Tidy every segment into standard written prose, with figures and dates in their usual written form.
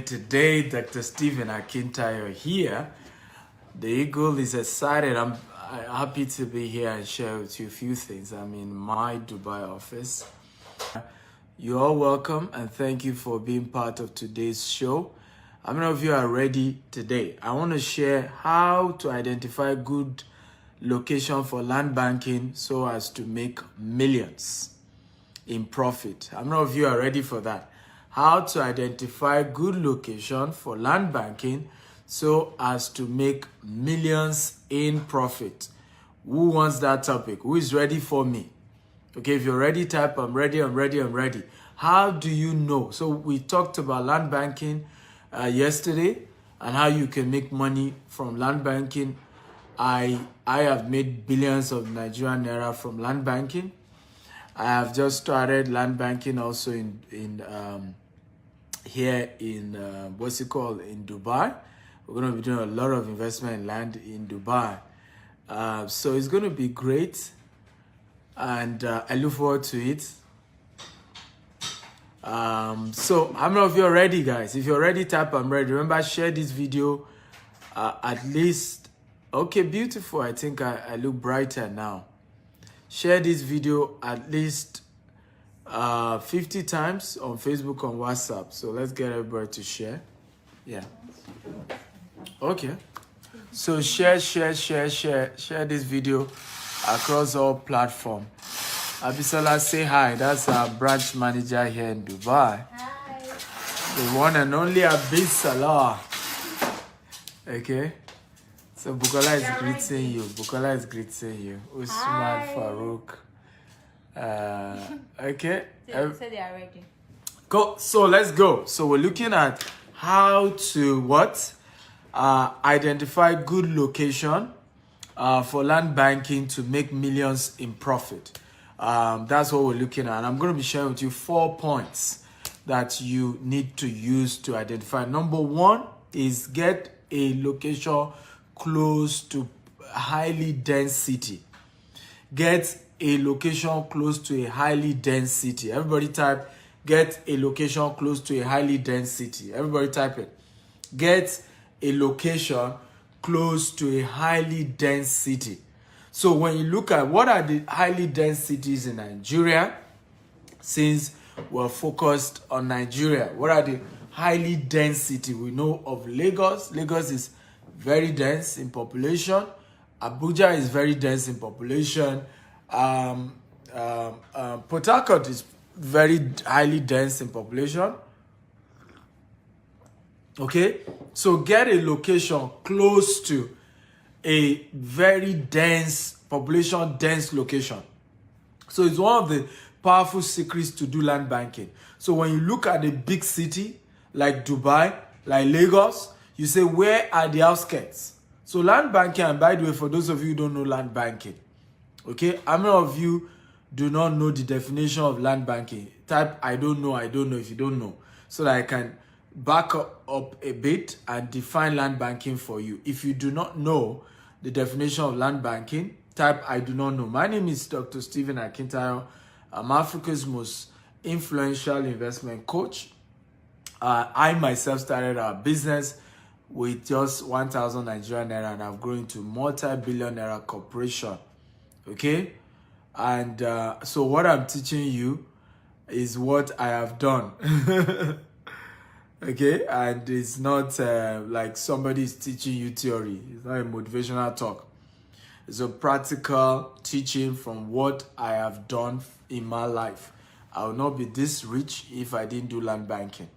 Today, Dr. Stephen Akintayo here. The Eagle is excited. I'm happy to be here and share with you a few things. I'm in my Dubai office. You're all welcome and thank you for being part of today's show. How many of you are ready today? I want to share how to identify good location for land banking so as to make millions in profit. How many of you are ready for that? How to identify good location for land banking so as to make millions in profit. Who wants that topic? Who is ready for me? Okay, if you're ready, type I'm ready, I'm ready, I'm ready. How do you know? So we talked about land banking yesterday and how you can make money from land banking. I have made billions of Nigerian naira from land banking. I have just started land banking also here in what's it called, in Dubai. We're going to be doing a lot of investment in land in Dubai. So it's going to be great, and I look forward to it. So how many of you are ready, guys? If you're ready, type I'm ready. Remember, share this video at least. Okay, beautiful. I think I look brighter now. Share this video at least 50 times on Facebook, on WhatsApp. So let's get everybody to share. Yeah. Okay. So share this video across all platforms. Abisola, say hi. That's our branch manager here in Dubai. Hi. The one and only Abisola. Okay. So Bukola is greeting you. Bukola is greeting you. Usman Farouk. Okay. So they are ready. Go. So let's go. So we're looking at how to identify good location for land banking to make millions in profit. That's what we're looking at. And I'm going to be sharing with you 4 points that you need to use to identify. Number one is get a location close to a highly dense city. Get a location close to a highly dense city. Everybody type, get a location close to a highly dense city. Everybody type it. Get a location close to a highly dense city. So when you look at what are the highly dense cities in Nigeria, since we're focused on Nigeria, what are the highly dense cities? We know of Lagos. Lagos is very dense in population. Abuja is very dense in population. Port Harcourt is very highly dense in population. Okay, so get a location close to a very dense population, dense location. So it's one of the powerful secrets to do land banking. So when you look at a big city like Dubai, like Lagos, you say, where are the outskirts? So land banking, and by the way, for those of you who don't know land banking, okay, how many of you do not know the definition of land banking? Type I don't know if you don't know, so that I can back up a bit and define land banking for you. If you do not know the definition of land banking, type I do not know. My name is Dr. Stephen Akintayo. I'm Africa's most influential investment coach. I myself started a business with just 1,000 Nigerian naira, and I've grown to multi-billion naira corporation. Okay, and so what I'm teaching you is what I have done. Okay, and it's not like somebody is teaching you theory. It's not a motivational talk. It's a practical teaching from what I have done in my life. I would not be this rich if I didn't do land banking.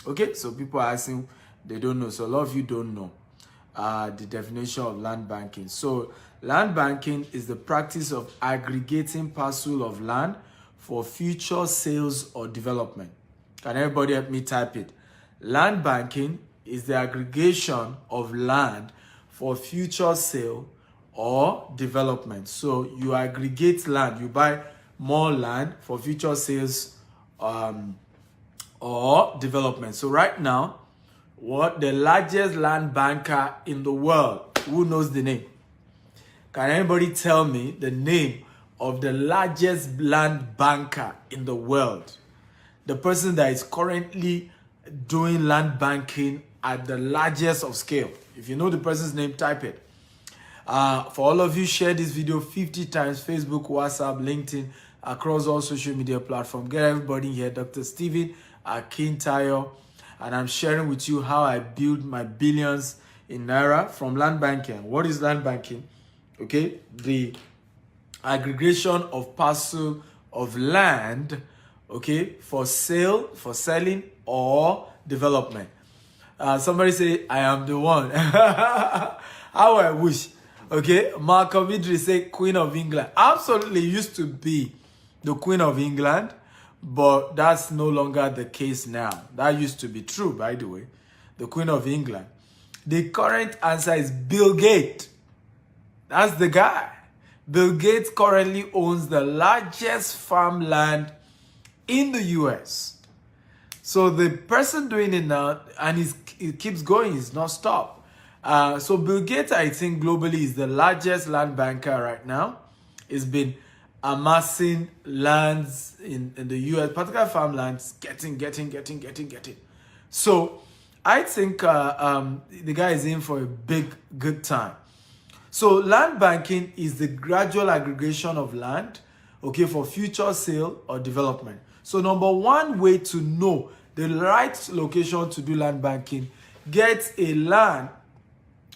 Okay, so people are asking, they don't know. So a lot of you don't know the definition of land banking. So land banking is the practice of aggregating parcel of land for future sales or development. Can everybody help me type it? Land banking is the aggregation of land for future sale or development. So you aggregate land, you buy more land for future sales or development. So right now, what the largest land banker in the world, who knows the name? Can anybody tell me the name of the largest land banker in the world? The person that is currently doing land banking at the largest of scale. If you know the person's name, type it. For all of you, share this video 50 times, Facebook, WhatsApp, LinkedIn, across all social media platforms. Get everybody here. Dr. Stephen Akintayo, and I'm sharing with you how I build my billions in Naira from land banking. What is land banking? Okay, the aggregation of parcel of land, okay, for sale, for selling, or development. Somebody say, I am the one. How I wish. Okay, Malcolm Idris say Queen of England. Absolutely used to be the Queen of England, but that's no longer the case now. That used to be true, by the way. The Queen of England. The current answer is Bill Gates. That's the guy. Bill Gates currently owns the largest farmland in the US. So the person doing it now, and it keeps going, it's not stop. So Bill Gates, I think globally is the largest land banker right now. He's been amassing lands in the US, particular farmlands, getting. So I think the guy is in for a good time. So land banking is the gradual aggregation of land, okay, for future sale or development. So number one way to know the right location to do land banking, get a land,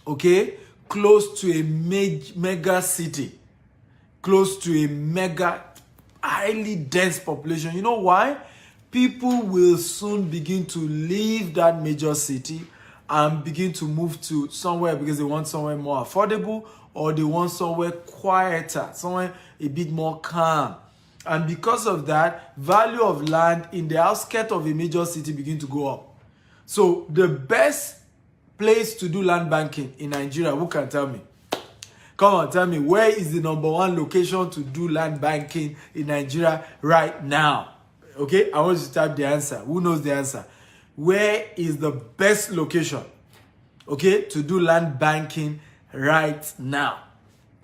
okay, close to a mega city, close to a mega highly dense population. You know why? People will soon begin to leave that major city and begin to move to somewhere because they want somewhere more affordable, or they want somewhere quieter, somewhere a bit more calm. And because of that, value of land in the outskirts of a major city begin to go up. So the best place to do land banking in Nigeria, who can tell me? Come on, tell me, where is the number one location to do land banking in Nigeria right now? Okay, I want you to type the answer. Who knows the answer? Where is the best location, okay, to do land banking right now?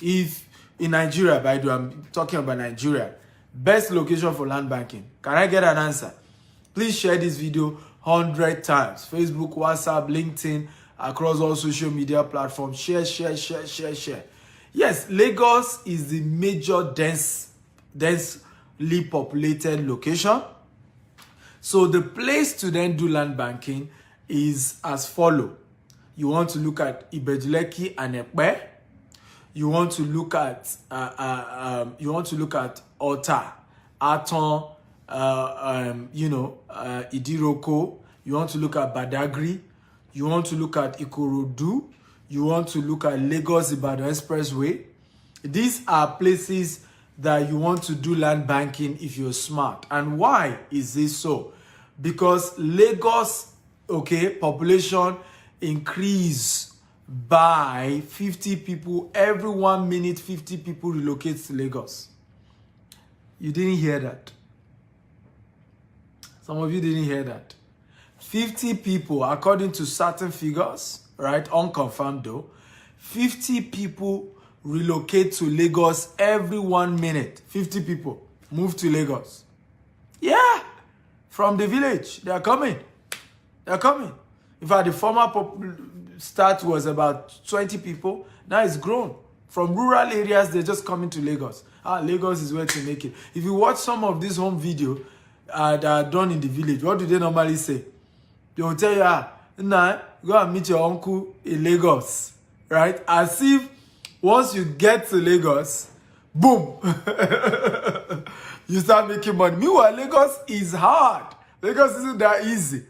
If in Nigeria, by the way, I'm talking about Nigeria, best location for land banking. Can I get an answer? Please share this video 100 times. Facebook, WhatsApp, LinkedIn, across all social media platforms. Share. Yes, Lagos is the major densely populated location. So the place to then do land banking is as follow. You want to look at Ibejuleki and Ekpe. You want to look at Ota, Aton, Idiroko. You want to look at Badagry. You want to look at Ikorodu. You want to look at Lagos-Ibadan Expressway. These are places that you want to do land banking if you're smart. And why is this so? Because Lagos, okay, population increase by 50 people. Every 1 minute, 50 people relocate to Lagos. You didn't hear that. Some of you didn't hear that. 50 people, according to certain figures, right, unconfirmed though, 50 people relocate to Lagos every 1 minute. 50 people move to Lagos. Yeah, from the village. They are coming. In fact, the former start was about 20 people. Now it's grown. From rural areas, they're just coming to Lagos. Lagos is where to make it. If you watch some of these home videos that are done in the village, what do they normally say? They will tell you, nah, go and meet your uncle in Lagos. Right? As if once you get to Lagos, boom, you start making money. Meanwhile, Lagos is hard. Lagos isn't that easy.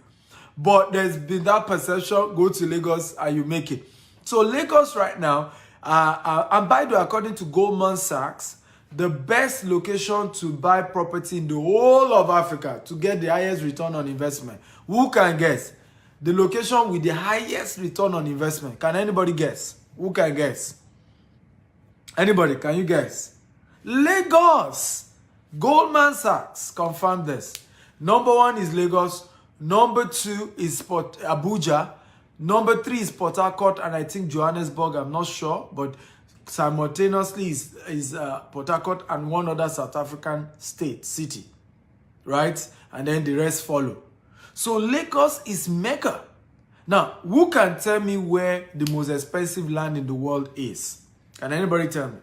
But there's been that perception, go to Lagos and you make it. So Lagos right now, and by the way, according to Goldman Sachs, the best location to buy property in the whole of Africa to get the highest return on investment. Who can guess? The location with the highest return on investment. Can anybody guess? Who can guess? Anybody, can you guess? Lagos. Goldman Sachs confirmed this. Number 1 is Lagos. Number 2 is Abuja. Number 3 is Port Harcourt, and I think Johannesburg, I'm not sure, but simultaneously is Port Harcourt and one other South African city, right? And then the rest follow. So Lagos is mega. Now, who can tell me where the most expensive land in the world is? Can anybody tell me?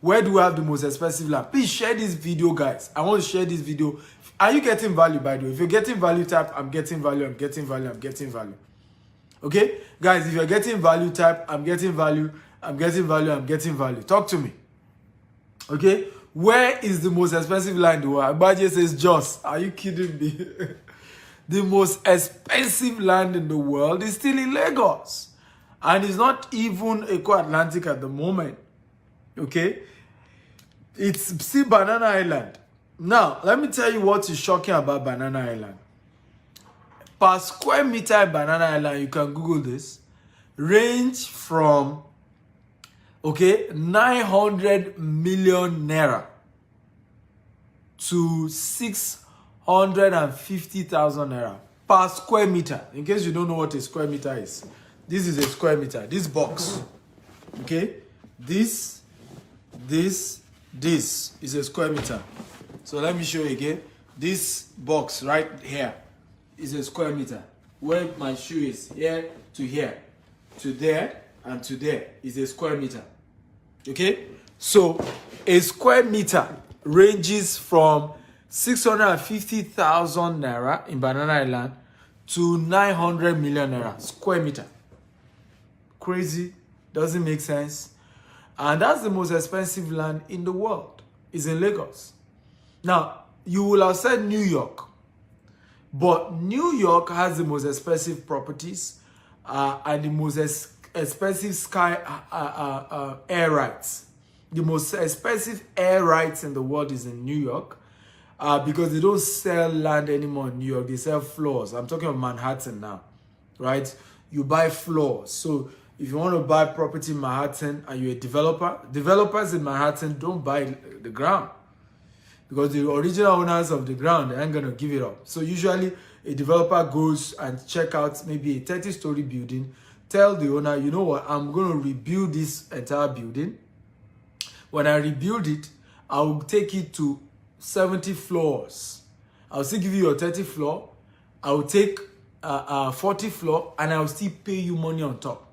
Where do we have the most expensive land? Please share this video, guys. I want to share this video. Are you getting value, by the way? If you're getting value, type, I'm getting value, I'm getting value, I'm getting value. Okay? Guys, if you're getting value, type, I'm getting value, I'm getting value, I'm getting value. Talk to me. Okay? Where is the most expensive land in the world? Abaje says, Jos. Are you kidding me? The most expensive land in the world is still in Lagos. And it's not even Eco-Atlantic at the moment. Okay? It's still Banana Island. Now, let me tell you what is shocking about Banana Island. Per square meter in Banana Island, you can Google this, range from, okay, 900 million naira to 650,000 naira per square meter. In case you don't know what a square meter is, this is a square meter. This box, okay, this is a square meter. So let me show you again. This box right here is a square meter. Where my shoe is, here to here, to there and to there is a square meter. Okay, so a square meter ranges from 650,000 naira in Banana Island to 900 million naira square meter. Crazy, doesn't make sense. And that's the most expensive land in the world. It's in Lagos. Now, you will have said New York, but New York has the most expensive properties and the most expensive air rights. The most expensive air rights in the world is in New York because they don't sell land anymore in New York. They sell floors. I'm talking of Manhattan now, right? You buy floors. So if you want to buy property in Manhattan and you're a developer, developers in Manhattan don't buy the ground because the original owners of the ground, they ain't going to give it up. So usually a developer goes and check out maybe a 30-story building, tell the owner, you know what, I'm going to rebuild this entire building. When I rebuild it, I will take it to 70 floors. I'll still give you your 30 floor. I will take 40 floor and I will still pay you money on top.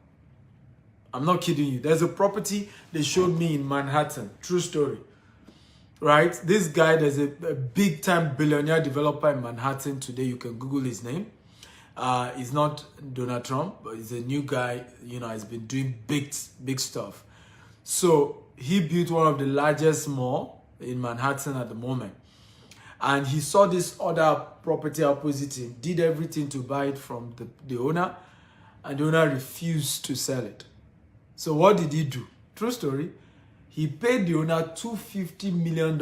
I'm not kidding you. There's a property they showed me in Manhattan. True story. Right? This guy, there's a big time billionaire developer in Manhattan today. You can Google his name. He's not Donald Trump, but he's a new guy. You know, he's been doing big stuff. So he built one of the largest mall in Manhattan at the moment. And he saw this other property opposite him, did everything to buy it from the owner, and the owner refused to sell it. So what did he do? True story. He paid the owner $250 million.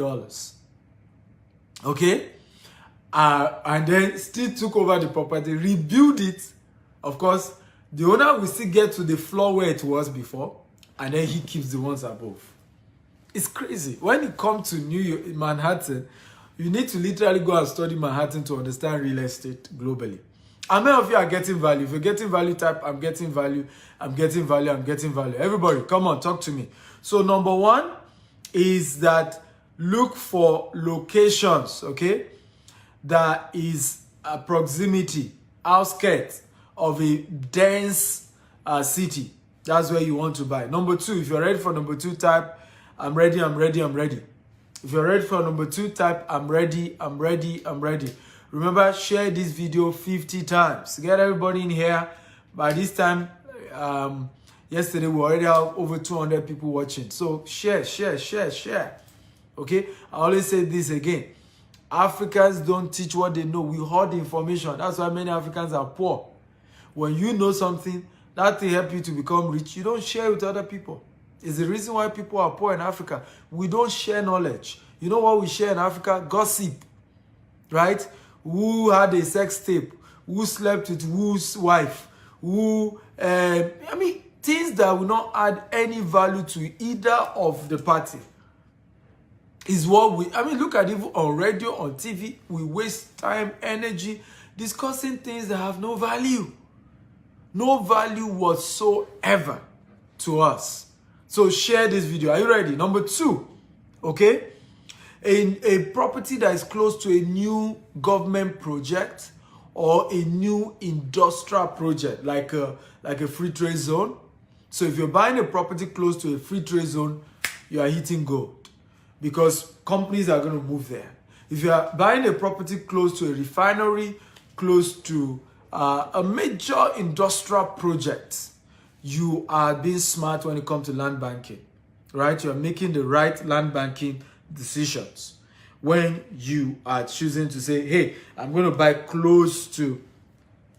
Okay? And then still took over the property, rebuilt it. Of course, the owner will still get to the floor where it was before, and then he keeps the ones above. It's crazy. When it comes to New York, Manhattan, you need to literally go and study Manhattan to understand real estate globally. How many of you are getting value? If you're getting value, type, I'm getting value, I'm getting value, I'm getting value. Everybody, come on, talk to me. So number one is that look for locations, okay, that is a proximity, outskirts of a dense city. That's where you want to buy. Number two, if you're ready for number two, type, I'm ready, I'm ready, I'm ready. If you're ready for number two, type, I'm ready, I'm ready, I'm ready. Remember, share this video 50 times. Get everybody in here. By this time, yesterday we already have over 200 people watching. So share. Okay? I always say this again. Africans don't teach what they know. We hoard information. That's why many Africans are poor. When you know something, that will help you to become rich. You don't share with other people. It's the reason why people are poor in Africa. We don't share knowledge. You know what we share in Africa? Gossip. Right? Who had a sex tape? Who slept with whose wife? Who, things that will not add any value to either of the party. Is what we, look at it on radio, on TV. We waste time, energy, discussing things that have no value. No value whatsoever to us. So share this video. Are you ready? Number two, okay? A property that is close to a new government project or a new industrial project like a free trade zone. So if you're buying a property close to a free trade zone, you are hitting gold because companies are going to move there. If you are buying a property close to a refinery, close to a major industrial project, you are being smart when it comes to land banking, right? You're making the right land banking decisions when you are choosing to say, hey, I'm going to buy close to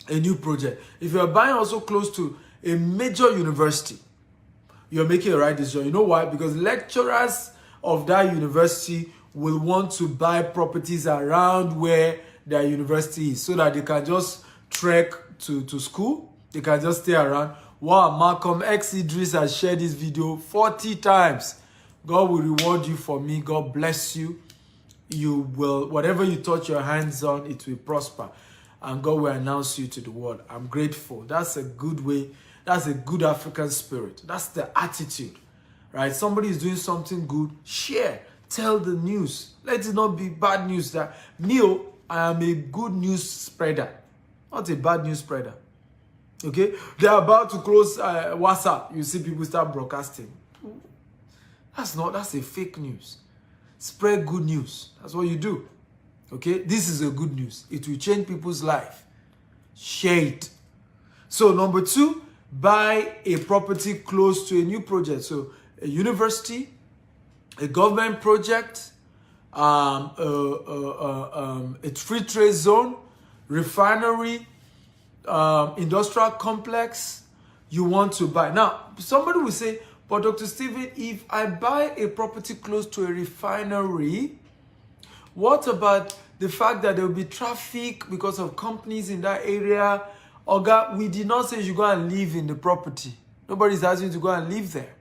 a new project. If you're buying also close to a major university, you're making the right decision. You know why? Because lecturers of that university will want to buy properties around where their university is so that they can just trek to school. They can just stay around. Wow, Malcolm X Idris has shared this video 40 times. God will reward you for me. God bless you. You will, whatever you touch your hands on, it will prosper. And God will announce you to the world. I'm grateful. That's a good way. That's a good African spirit. That's the attitude, right? Somebody is doing something good. Share. Tell the news. Let it not be bad news that I am a good news spreader, not a bad news spreader. Okay? They're about to close WhatsApp. You see people start broadcasting. That's a fake news. Spread good news. That's what you do. Okay? This is a good news. It will change people's life. Share it. So number 2, buy a property close to a new project. So a university, a government project, a free trade zone, refinery, industrial complex you want to buy. Now, somebody will say, but Dr. Stephen, if I buy a property close to a refinery, what about the fact that there will be traffic because of companies in that area? Oga, we did not say you go and live in the property. Nobody's asking you to go and live there.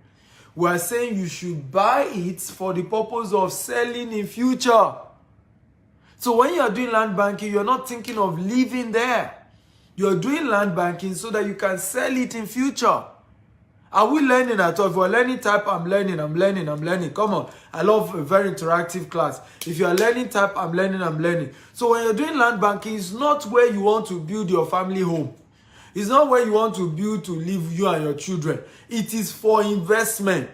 We are saying you should buy it for the purpose of selling in future. So when you are doing land banking, you're not thinking of living there. You're doing land banking so that you can sell it in future. Are we learning at all? If we're learning type, I'm learning. Come on. I love a very interactive class. If you are learning type, I'm learning. So when you're doing land banking, it's not where you want to build your family home. It's not where you want to build to live you and your children. It is for investment.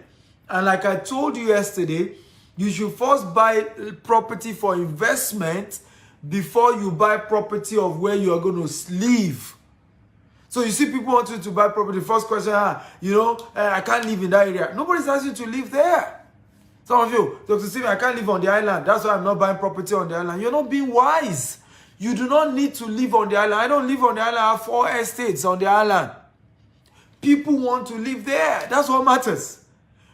And like I told you yesterday, you should first buy property for investment before you buy property of where you are going to live. So you see people wanting to buy property. First question, I can't live in that area. Nobody's asking you to live there. Some of you, Dr. Stephen, I can't live on the island. That's why I'm not buying property on the island. You're not being wise. You do not need to live on the island. I don't live on the island. I have 4 estates on the island. People want to live there. That's what matters.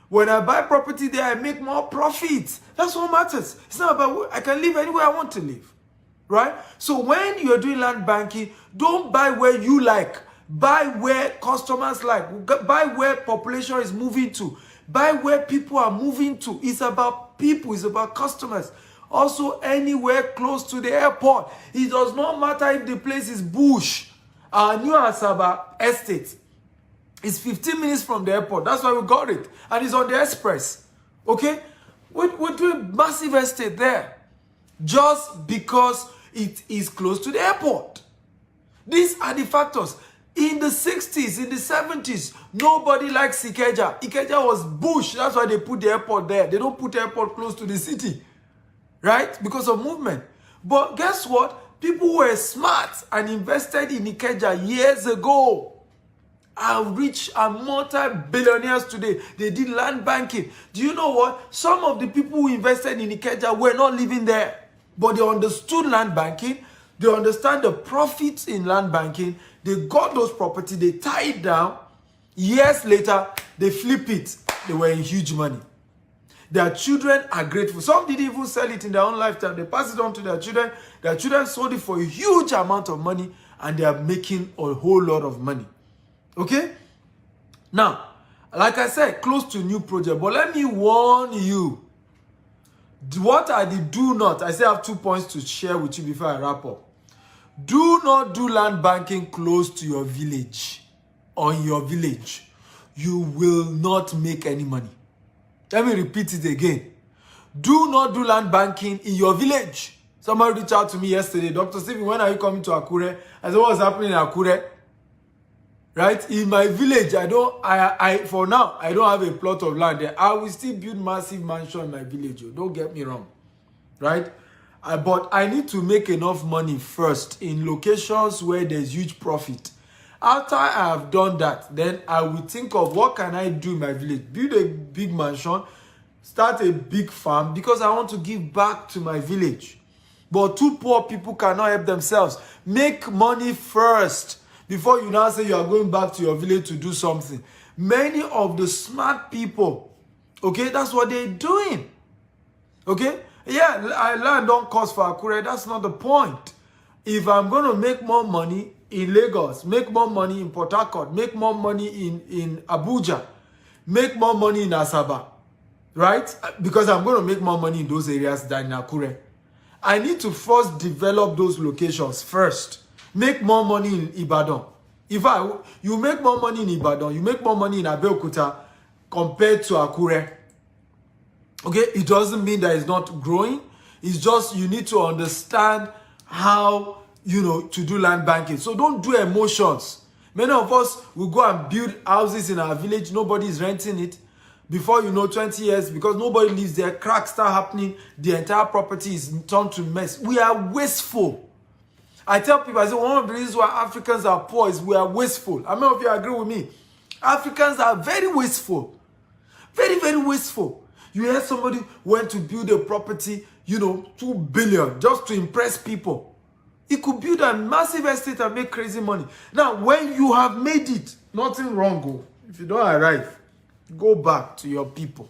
When I buy property there, I make more profit. That's what matters. It's not about, I can live anywhere I want to live. Right? So when you're doing land banking, don't buy where you like. Buy where customers like. Buy where population is moving to. Buy where people are moving to. It's about people. It's about customers. Also, anywhere close to the airport. It does not matter if the place is bush. Our new Asaba estate is 15 minutes from the airport. That's why we got it. And it's on the express. Okay? We're doing massive estate there. Just because it is close to the airport. These are the factors. In the 60s, in the 70s, nobody likes Ikeja. Ikeja was bush. That's why they put the airport there. They don't put the airport close to the city. Right? Because of movement. But guess what? People were smart and invested in Ikeja years ago. Are rich and multi-billionaires today. They did land banking. Do you know what? Some of the people who invested in Ikeja were not living there. But they understood land banking. They understand the profits in land banking. They got those property. They tie it down. Years later, they flip it. They were in huge money. Their children are grateful. Some didn't even sell it in their own lifetime. They passed it on to their children. Their children sold it for a huge amount of money. And they are making a whole lot of money. Okay? Now, like I said, close to new project. But let me warn you. What are the do not? I still have 2 points to share with you before I wrap up. Do not do land banking close to your village or in your village. You will not make any money. Let me repeat it again. Do not do land banking in your village Somebody reached out to me yesterday, Dr. Stephen, when are you coming to Akure? I said, what's happening in Akure? Right? In my village, for now, I don't have a plot of land there. I will still build massive mansion in my village. Don't get me wrong. Right? But I need to make enough money first in locations where there's huge profit. After I have done that, then I will think of what can I do in my village. Build a big mansion, start a big farm, because I want to give back to my village. But two poor people cannot help themselves. Make money first before you now say you are going back to your village to do something. Many of the smart people, okay, that's what they're doing. Okay? Yeah, land don't cost for Akure. That's not the point. If I'm going to make more money in Lagos, make more money in Port Harcourt, make more money in Abuja, make more money in Asaba, right? Because I'm going to make more money in those areas than in Akure. I need to first develop those locations first. Make more money in Ibadan. You make more money in Ibadan, you make more money in Abeokuta compared to Akure. Okay, it doesn't mean that it's not growing. It's just you need to understand how, to do land banking. So don't do emotions. Many of us will go and build houses in our village. Nobody is renting it. Before 20 years, because nobody lives there, cracks start happening. The entire property is turned to mess. We are wasteful. I tell people, I say one of the reasons why Africans are poor is we are wasteful. How many of you agree with me? Africans are very wasteful. Very, very wasteful. You hear somebody went to build a property, 2 billion just to impress people. He could build a massive estate and make crazy money. Now, when you have made it, nothing wrong. If you don't arrive, go back to your people,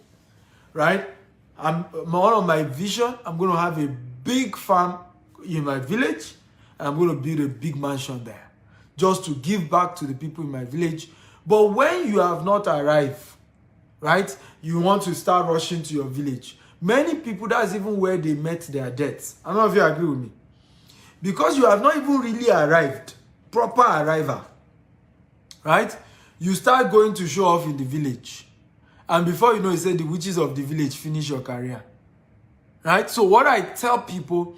right? One of my vision, I'm going to have a big farm in my village, and I'm going to build a big mansion there, just to give back to the people in my village. But when you have not arrived, right, you want to start rushing to your village. Many people, that's even where they met their deaths. I don't know if you agree with me. Because you have not even really arrived, proper arrival, right? You start going to show off in the village. And before you know, you say the witches of the village finish your career. Right? So what I tell people,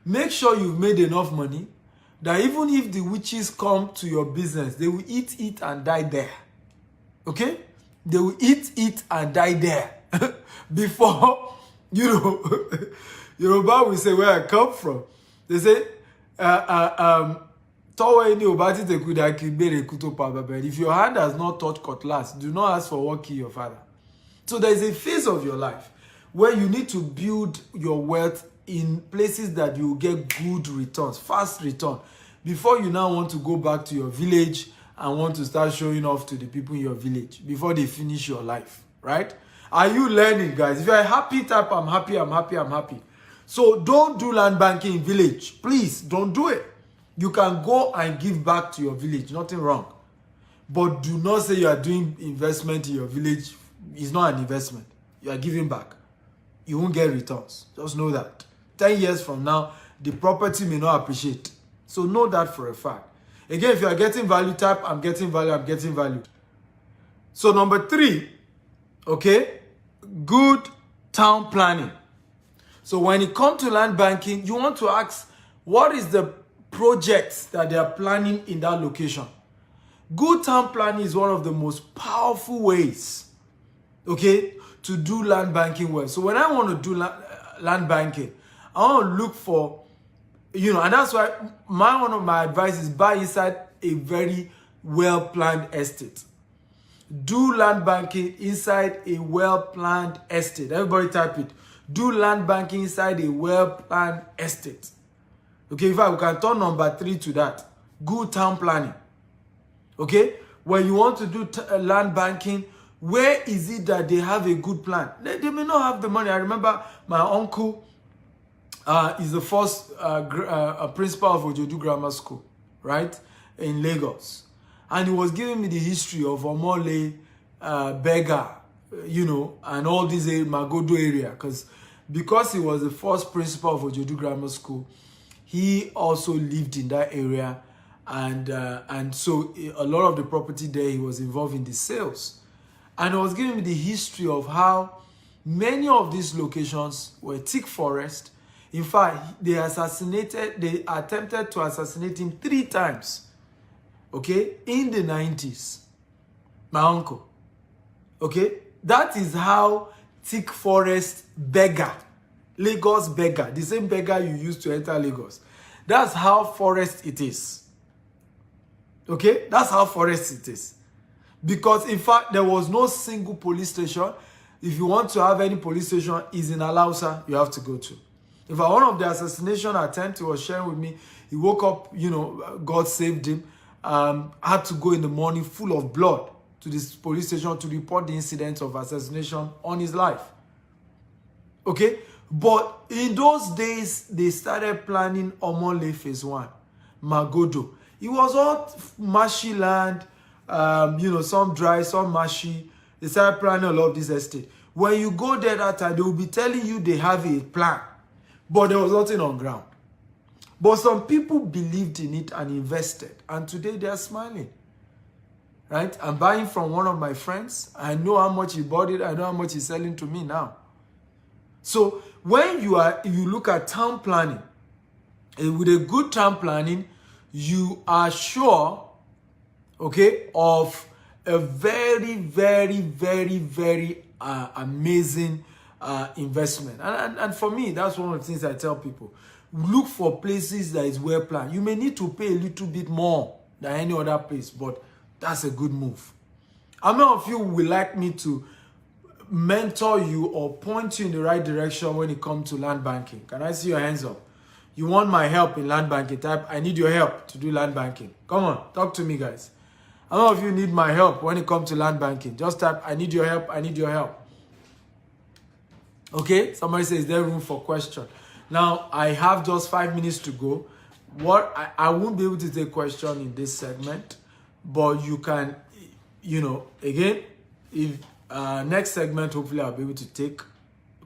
make sure you've made enough money that even if the witches come to your business, they will eat it and die there. Okay? They will eat it and die there. Before, Yoruba will say where I come from. They say, if your hand has not touched cutlass, do not ask for what kill your father. So there is a phase of your life where you need to build your wealth in places that you get good returns, fast return, before you now want to go back to your village and want to start showing off to the people in your village before they finish your life, right? Are you learning, guys? If you're a happy type, I'm happy, I'm happy, I'm happy. So don't do land banking in village. Please, don't do it. You can go and give back to your village, nothing wrong. But do not say you are doing investment in your village. It's not an investment. You are giving back. You won't get returns. Just know that. 10 years from now, the property may not appreciate. So know that for a fact. Again, if you are getting value type, I'm getting value, I'm getting value. So number 3, okay, good town planning. So when it comes to land banking, you want to ask, what is the projects that they are planning in that location? Good town planning is one of the most powerful ways, okay, to do land banking well. So when I want to do land banking, I want to look for, and that's why one of my advice is buy inside a very well-planned estate. Do land banking inside a well-planned estate. Everybody type it. Do land banking inside a well-planned estate. Okay, in fact, we can turn number 3 to that. Good town planning. Okay? When you want to do land banking, where is it that they have a good plan? They may not have the money. I remember my uncle is the first principal of Ojodu Grammar School, right, in Lagos. And he was giving me the history of Omole, Bega, and all these Magodo area. Because he was the first principal of Ojodu Grammar School, he also lived in that area. And so a lot of the property there, he was involved in the sales. And he was giving me the history of how many of these locations were thick forest. In fact, they attempted to assassinate him 3 times. Okay, in the 90s. My uncle. Okay, that is how thick forest beggar, Lagos beggar, the same beggar you used to enter Lagos. That's how forest it is. Okay, that's how forest it is. Because in fact, there was no single police station. If you want to have any police station, is in Alausa, you have to go to. In fact, one of the assassination attempts he was sharing with me, he woke up, you know, God saved him, had to go in the morning full of blood to this police station to report the incident of assassination on his life. Okay? But in those days, they started planning Omole Phase 1, Magodo. It was all marshy land, you know, some dry, some marshy. They started planning a lot of this estate. When you go there that time, they will be telling you they have a plan. But there was nothing on ground. But some people believed in it and invested. And today they are smiling. Right? I'm buying from one of my friends. I know how much he bought it. I know how much he's selling to me now. So when you look at town planning, with a good town planning, you are sure, okay, of a very, very, very, very amazing investment. And for me, that's one of the things I tell people. Look for places that is well planned. You may need to pay a little bit more than any other place, but that's a good move. How many of you would like me to mentor you or point you in the right direction when it comes to land banking? Can I see your hands up? You want my help in land banking? Type, I need your help to do land banking. Come on, talk to me, guys. How many of you need my help when it comes to land banking? Just type, I need your help, I need your help. Okay, somebody says, is there room for question? Now, I have just 5 minutes to go. I won't be able to take question in this segment, but you can, you know, again, if next segment, hopefully I'll be able to take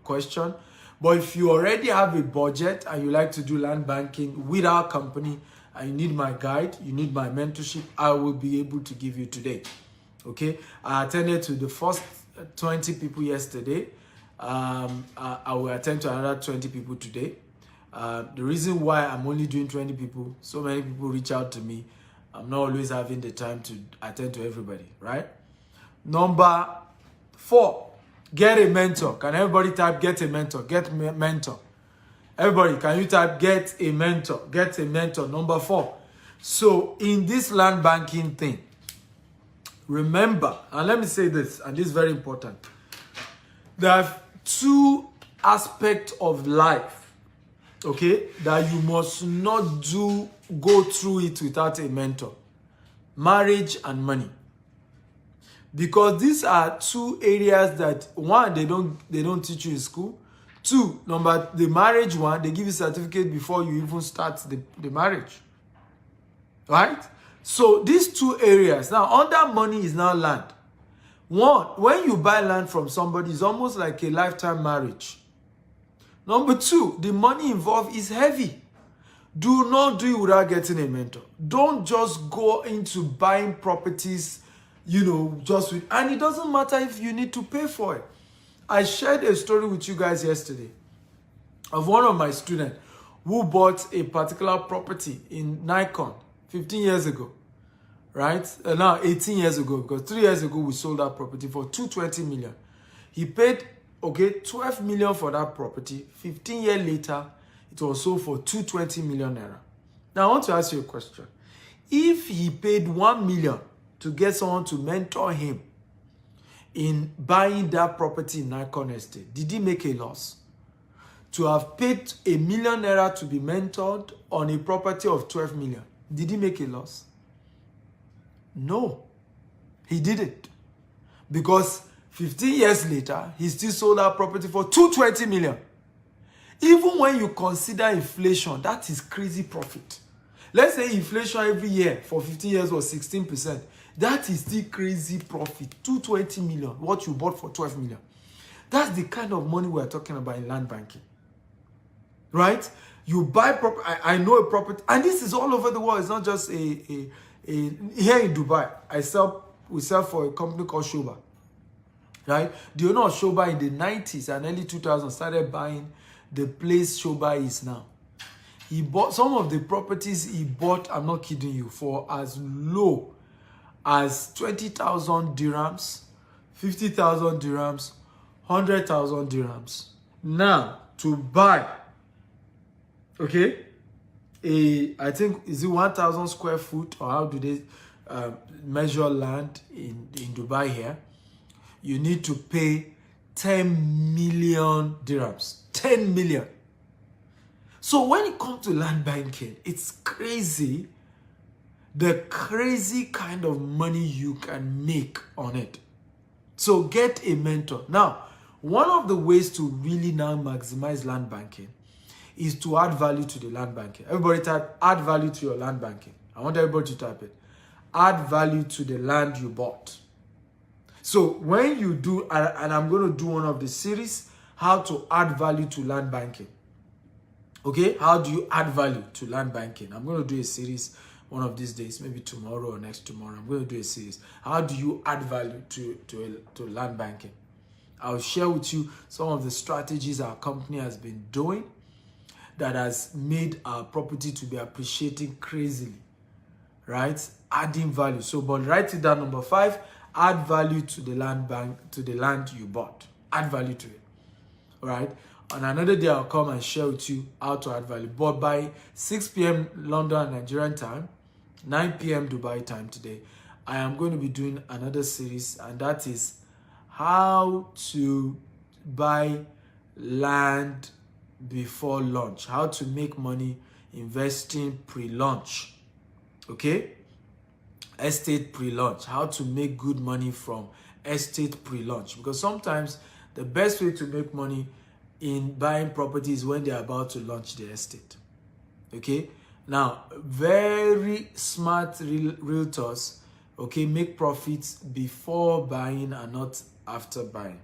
question. But if you already have a budget and you like to do land banking with our company and you need my guide, you need my mentorship, I will be able to give you today. Okay, I attended to the first 20 people yesterday. I will attend to another 20 people today. The reason why I'm only doing 20 people, so many people reach out to me. I'm not always having the time to attend to everybody, right? Number 4, get a mentor. Can everybody type get a mentor? Get a mentor. Everybody, can you type get a mentor? Get a mentor. Number 4. So in this land banking thing, remember, and let me say this, and this is very important. There are 2 aspects of life, okay, that you must not go through it without a mentor. Marriage and money. Because these are 2 areas that, 1, they don't teach you in school. 2, the marriage one, they give you certificate before you even start the marriage. Right? So these 2 areas. Now, under money is now land. 1, when you buy land from somebody, it's almost like a lifetime marriage. Number 2, the money involved is heavy. Do not do it without getting a mentor. Don't just go into buying properties, you know, just with, and it doesn't matter if you need to pay for it. I shared a story with you guys yesterday of one of my students who bought a particular property in Nikon 15 years ago, right? Now 18 years ago, because 3 years ago we sold that property for 220 million. He paid, okay, 12 million for that property. 15 years later, it was sold for 220 million naira. Now I want to ask you a question. If he paid 1 million to get someone to mentor him in buying that property in Nikon Estate, did he make a loss? To have paid 1 million naira to be mentored on a property of 12 million, did he make a loss? No, he didn't. Because 15 years later, he still sold that property for 220 million. Even when you consider inflation, that is crazy profit. Let's say inflation every year for 15 years was 16%. That is still crazy profit. 220 million, what you bought for 12 million. That's the kind of money we're talking about in land banking. Right? You buy property. I know a property, and this is all over the world. It's not just here in Dubai. We sell for a company called Shoba. Right? The owner of Shoba in the 90s and early 2000s started buying the place Shoba is now. He bought some of the properties he bought, I'm not kidding you, for as low as 20,000 dirhams, 50,000 dirhams, 100,000 dirhams. Now, to buy, okay, I think, is it 1,000 square foot, or how do they measure land in Dubai here? You need to pay 10 million dirhams. 10 million. So when it comes to land banking, it's crazy, the crazy kind of money you can make on it. So get a mentor. Now, one of the ways to really now maximize land banking is to add value to the land banking. Everybody type, add value to your land banking. I want everybody to type it. Add value to the land you bought. So when you do, and I'm going to do one of the series, how to add value to land banking. Okay, how do you add value to land banking? I'm going to do a series one of these days, maybe tomorrow or next tomorrow. I'm going to do a series. How do you add value to land banking? I'll share with you some of the strategies our company has been doing that has made our property to be appreciating crazily, right? Adding value. So, but write it down, number 5, add value to the land bank, to the land you bought. Add value to it, all right? On another day, I'll come and share with you how to add value. But by 6 p.m. London and Nigerian time, 9 p.m. Dubai time today, I am going to be doing another series, and that is how to buy land before launch. How to make money investing pre-launch. Okay? Estate pre-launch. How to make good money from estate pre-launch. Because sometimes the best way to make money in buying properties when they're about to launch the estate. Okay? Now, very smart realtors, okay, make profits before buying and not after buying.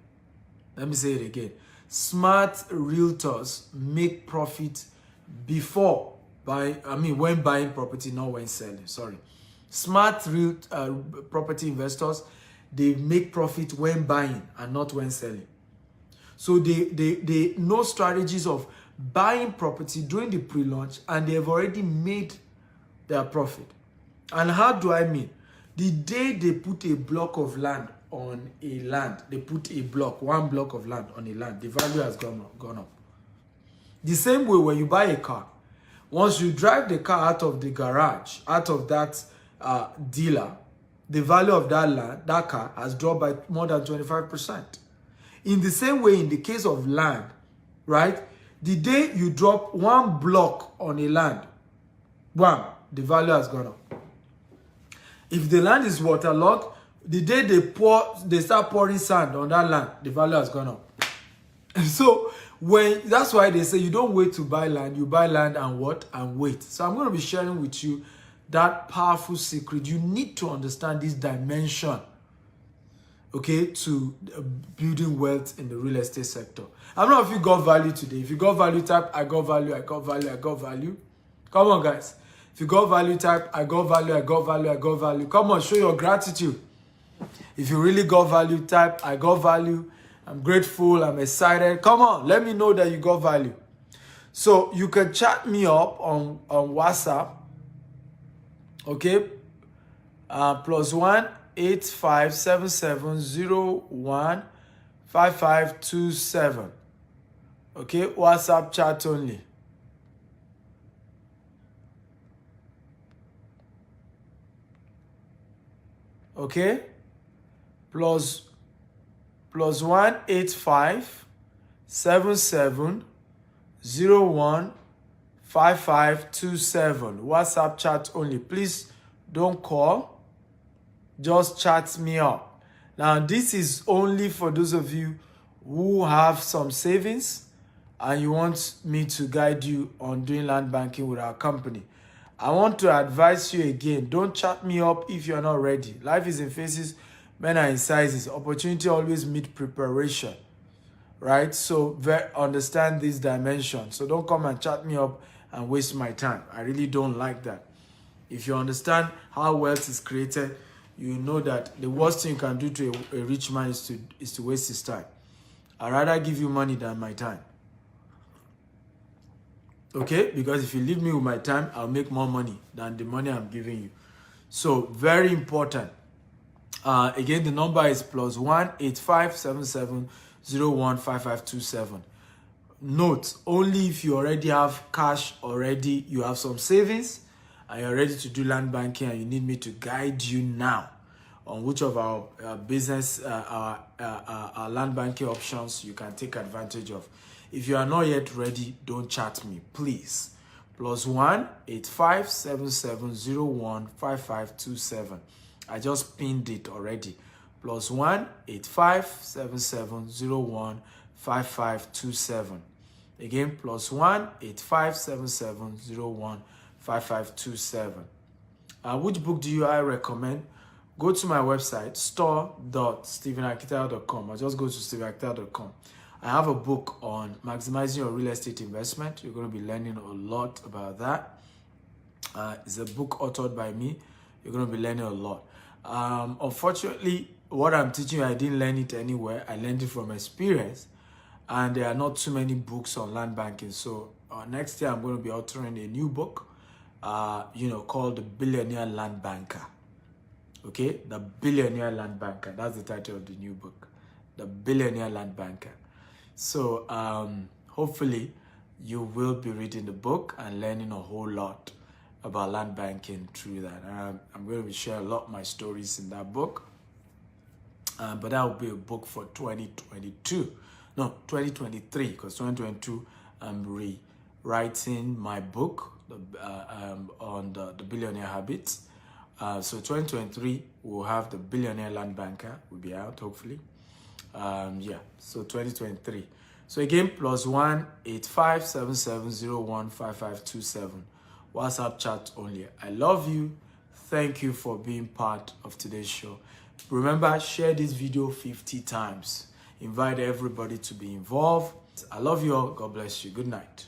Let me say it again. Smart realtors make profit before buying, when buying property, not when selling, sorry. Smart property investors, they make profit when buying and not when selling. So they know strategies of buying property during the pre-launch, and they have already made their profit. And how do I mean? The day they put a block of land on a land, they put a block, one block of land on a land, the value has gone up. The same way when you buy a car, once you drive the car out of the garage, out of that dealer, the value of that land, that car has dropped by more than 25%. In the same way, in the case of land, right? The day you drop one block on a land, bam, the value has gone up. If the land is waterlogged, the day they start pouring sand on that land, the value has gone up. So that's why they say you don't wait to buy land, you buy land and what? And wait. So I'm going to be sharing with you that powerful secret. You need to understand this dimension, okay, to building wealth in the real estate sector. I don't know if you got value today. If you got value, type I got value, I got value, I got value. Come on, guys. If you got value, type I got value, I got value, I got value. Come on, show your gratitude. If you really got value, type I got value. I'm grateful, I'm excited. Come on, let me know that you got value. So you can chat me up on WhatsApp. Okay? +1 8577015527. Okay, WhatsApp chat only. Okay, +1 8577015527. WhatsApp chat only. Please don't call. Just chat me up. Now, this is only for those of you who have some savings and you want me to guide you on doing land banking with our company. I want to advise you again, don't chat me up if you're not ready. Life is in phases, men are in sizes. Opportunity always meet preparation, right? So understand this dimension. So don't come and chat me up and waste my time. I really don't like that. If you understand how wealth is created, you know that the worst thing you can do to a rich man is to waste his time. I'd rather give you money than my time. Okay, because if you leave me with my time, I'll make more money than the money I'm giving you. So very important. Again, the number is +1 8577 015527. Note, only if you already have cash already, you have some savings, and you're ready to do land banking, and you need me to guide you now on which of our business, our land banking options you can take advantage of. If you are not yet ready, don't chat me, please. +1 8577 015527. I just pinned it already. +1 8577 015527. Again, +1 8577 015527. Which book do I recommend? Go to my website, store.stephenakita.com. Or just go to stephenakita.com. I have a book on maximizing your real estate investment. You're going to be learning a lot about that. It's a book authored by me. You're going to be learning a lot. Unfortunately, what I'm teaching you, I didn't learn it anywhere. I learned it from experience. And there are not too many books on land banking. So next year, I'm going to be authoring a new book, called The Billionaire Land Banker. Okay, The Billionaire Land Banker. That's the title of the new book, The Billionaire Land Banker. So hopefully you will be reading the book and learning a whole lot about land banking through that. I'm going to be sharing a lot of my stories in that book. But that will be a book for 2022. No, 2023, because 2022 I'm rewriting my book on the Billionaire Habits. So 2023 we'll have The Billionaire Land Banker will be out, hopefully. So 2023. So again, +1 8577 015527. WhatsApp chat only. I love you. Thank you for being part of today's show. Remember, share this video 50 times. Invite everybody to be involved. I love you all. God bless you. Good night.